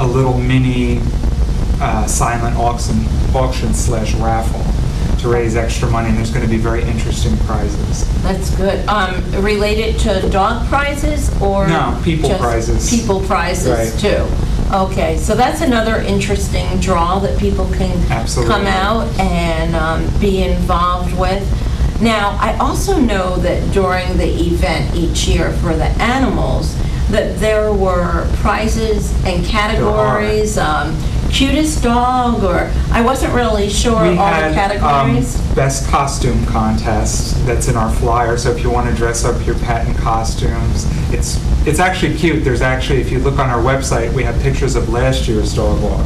a little mini silent auction/raffle to raise extra money, and there's going to be very interesting prizes. That's good. Related to dog prizes or no, people prizes? People prizes, right. Too. Okay, so that's another interesting draw that people can Absolutely. Come out and be involved with. Now, I also know that during the event each year for the animals, that there were prizes and categories, cutest dog, or I wasn't really sure all the categories. Best costume contest that's in our flyer, so if you want to dress up your pet in costumes, it's actually cute. There's actually, if you look on our website, we have pictures of last year's dog walk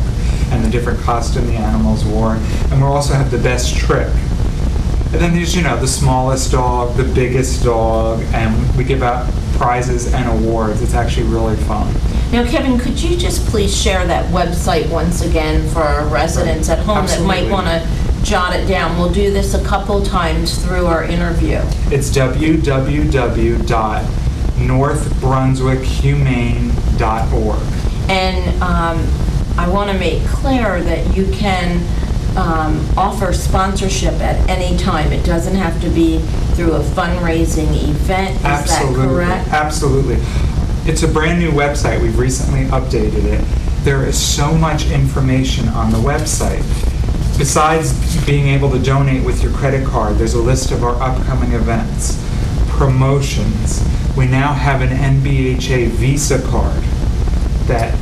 and the different costume the animals wore, and we also have the best trick. And then there's, the smallest dog, the biggest dog, and we give out prizes and awards. It's actually really fun. Now, Kevin, could you just please share that website once again for our residents at home Absolutely. That might want to jot it down? We'll do this a couple times through our interview. It's www.northbrunswickhumane.org. And I want to make clear that you can offer sponsorship at any time. It doesn't have to be through a fundraising event. Is Absolutely. That correct? Absolutely. It's a brand new website. We've recently updated it. There is so much information on the website. Besides being able to donate with your credit card, there's a list of our upcoming events, promotions. We now have an NBHA Visa card that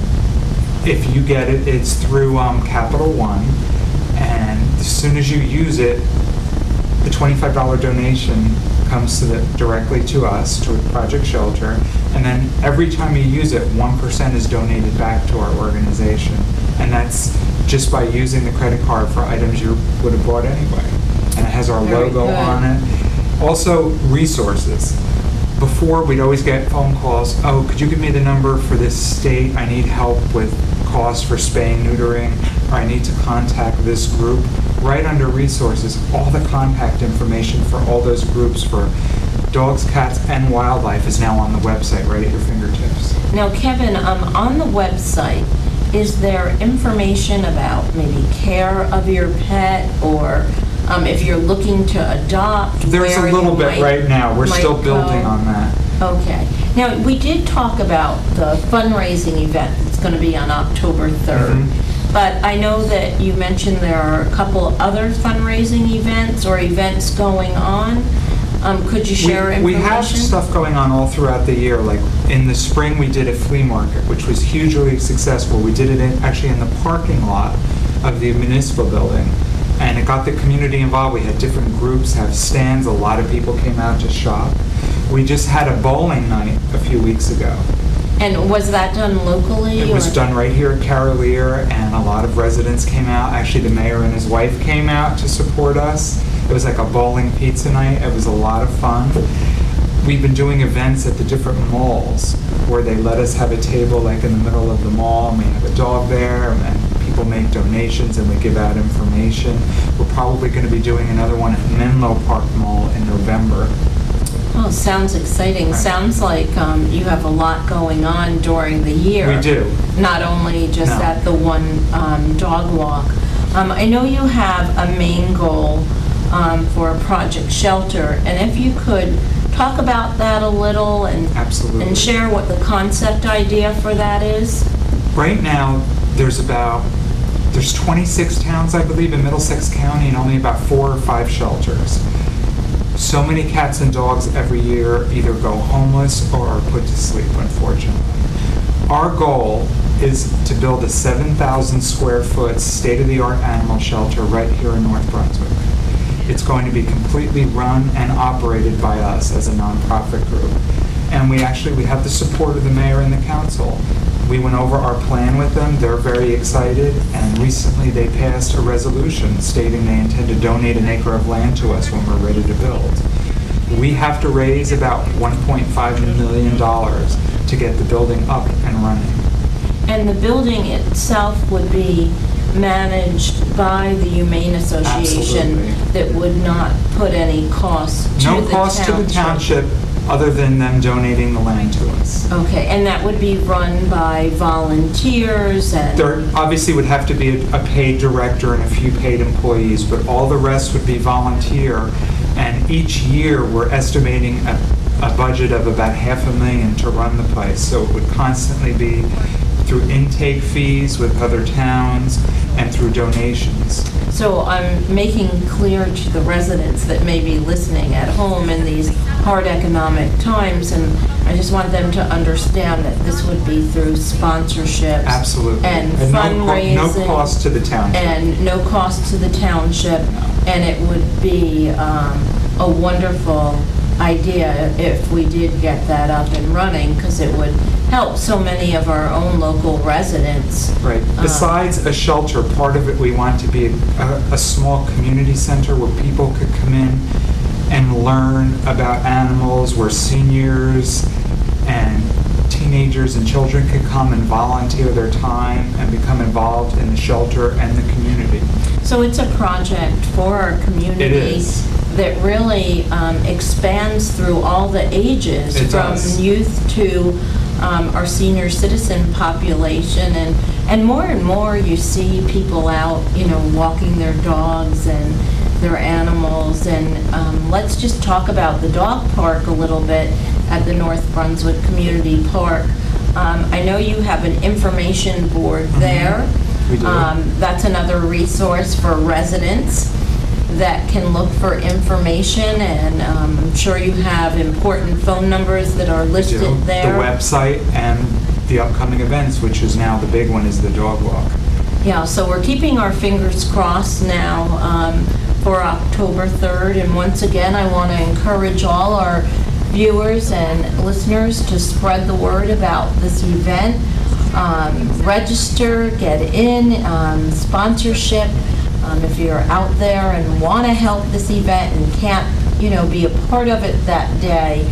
if you get it, it's through Capital One. And as soon as you use it, the $25 donation comes directly to us, to Project Shelter, and then every time you use it, 1% is donated back to our organization. And that's just by using the credit card for items you would have bought anyway. And it has our logo on it. Also, resources. Before, we'd always get phone calls, oh, could you give me the number for this state? I need help with costs for spaying, neutering, or I need to contact this group. Right under resources, all the contact information for all those groups for dogs, cats, and wildlife is now on the website, right at your fingertips. Now, Kevin, on the website, is there information about maybe care of your pet, or if you're looking to adopt? There's a little bit right now. We're still building on that. Okay. Now, we did talk about the fundraising event that's going to be on October 3rd. Mm-hmm. But I know that you mentioned there are a couple other fundraising events or events going on. Could you share information? We have stuff going on all throughout the year. Like in the spring, we did a flea market, which was hugely successful. We did it actually in the parking lot of the municipal building, and it got the community involved. We had different groups have stands. A lot of people came out to shop. We just had a bowling night a few weeks ago. And was that done locally? It was done right here at Carolier, and a lot of residents came out. Actually, the mayor and his wife came out to support us. It was like a bowling pizza night. It was a lot of fun. We've been doing events at the different malls where they let us have a table like in the middle of the mall, and we have a dog there, and people make donations, and we give out information. We're probably going to be doing another one at Menlo Park Mall in November. Oh, sounds exciting. Right. Sounds like you have a lot going on during the year. We do. Not only just at the one dog walk. I know you have a main goal for Project Shelter, and if you could talk about that a little and Absolutely. And share what the concept idea for that is. Right now, there's 26 towns, I believe, in Middlesex County, and only about 4 or 5 shelters. So many cats and dogs every year either go homeless or are put to sleep, unfortunately. Our goal is to build a 7,000 square foot state-of-the-art animal shelter right here in North Brunswick. It's going to be completely run and operated by us as a nonprofit group. And we have the support of the mayor and the council. We went over our plan with them. They're very excited, and recently they passed a resolution stating they intend to donate an acre of land to us when we're ready to build. We have to raise about $1.5 million to get the building up and running. And the building itself would be managed by the Humane Association Absolutely. that would not put any cost to the township? No cost to the township, other than them donating the land to us. Okay, and that would be run by volunteers and... There obviously would have to be a paid director and a few paid employees, but all the rest would be volunteer. And each year, we're estimating a budget of about $500,000 to run the place. So it would constantly be through intake fees with other towns and through donations. So I'm making clear to the residents that may be listening at home in these hard economic times, and I just want them to understand that this would be through sponsorships. Absolutely. And no fundraising. No cost to the township. And no cost to the township. And it would be a wonderful idea if we did get that up and running, because it would help so many of our own local residents. Right. Besides a shelter, part of it we want to be a small community center where people could come in and learn about animals, where seniors and teenagers and children could come and volunteer their time and become involved in the shelter and the community. So it's a project for our community. It is. That really expands through all the ages, It from does. youth to our senior citizen population, and more you see people out, walking their dogs and their animals. And let's just talk about the dog park a little bit at the North Brunswick Community Park. I know you have an information board there. We do. That's another resource for residents that can look for information, and I'm sure you have important phone numbers that are listed there. The website and the upcoming events, which is now the big one, is the dog walk. Yeah, so we're keeping our fingers crossed now for October 3rd, and once again I want to encourage all our viewers and listeners to spread the word about this event. Register, get in, sponsorship. If you're out there and want to help this event and can't, be a part of it that day,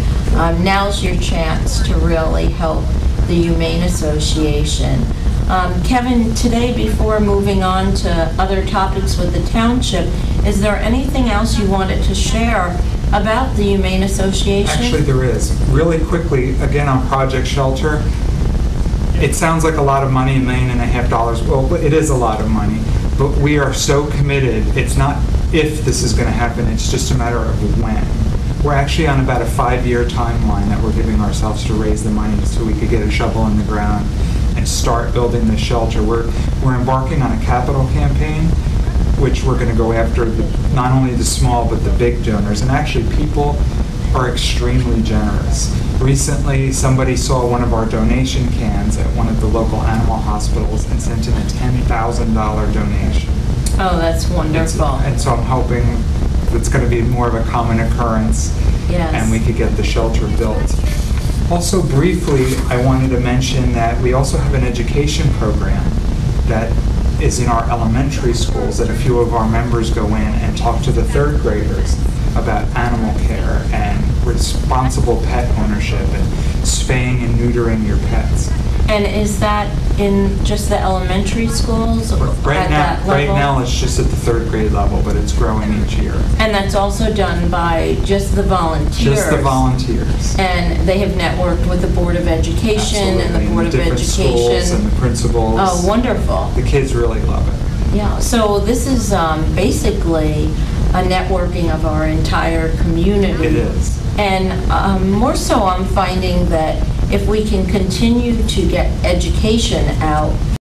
now's your chance to really help the Humane Association. Kevin, today, before moving on to other topics with the township, is there anything else you wanted to share about the Humane Association? Actually, there is. Really quickly, again, on Project Shelter, it sounds like a lot of money, $1.5 million. Well, it is a lot of money. But we are so committed. It's not if this is going to happen, it's just a matter of when. We're actually on about a 5-year timeline that we're giving ourselves to raise the money so we could get a shovel in the ground and start building the shelter. We're embarking on a capital campaign, which we're going to go after not only the small but the big donors. And actually, people are extremely generous. Recently, somebody saw one of our donation cans at one of the local animal hospitals and sent in a $10,000 donation. Oh, that's wonderful. And so I'm hoping it's going to be more of a common occurrence. Yes. And we could get the shelter built. Also, briefly, I wanted to mention that we also have an education program that is in our elementary schools, that a few of our members go in and talk to the 3rd graders about animal care and responsible pet ownership and spaying and neutering your pets. And is that in just the elementary schools or Right at that level? Right now, it's just at the 3rd grade level, but it's growing each year. And that's also done by just the volunteers? Just the volunteers. And they have networked with the Board of Education and the Board of different Education? Schools and the principals. Oh, wonderful. The kids really love it. Yeah, so this is basically a networking of our entire community. It is. And more so, I'm finding that if we can continue to get education out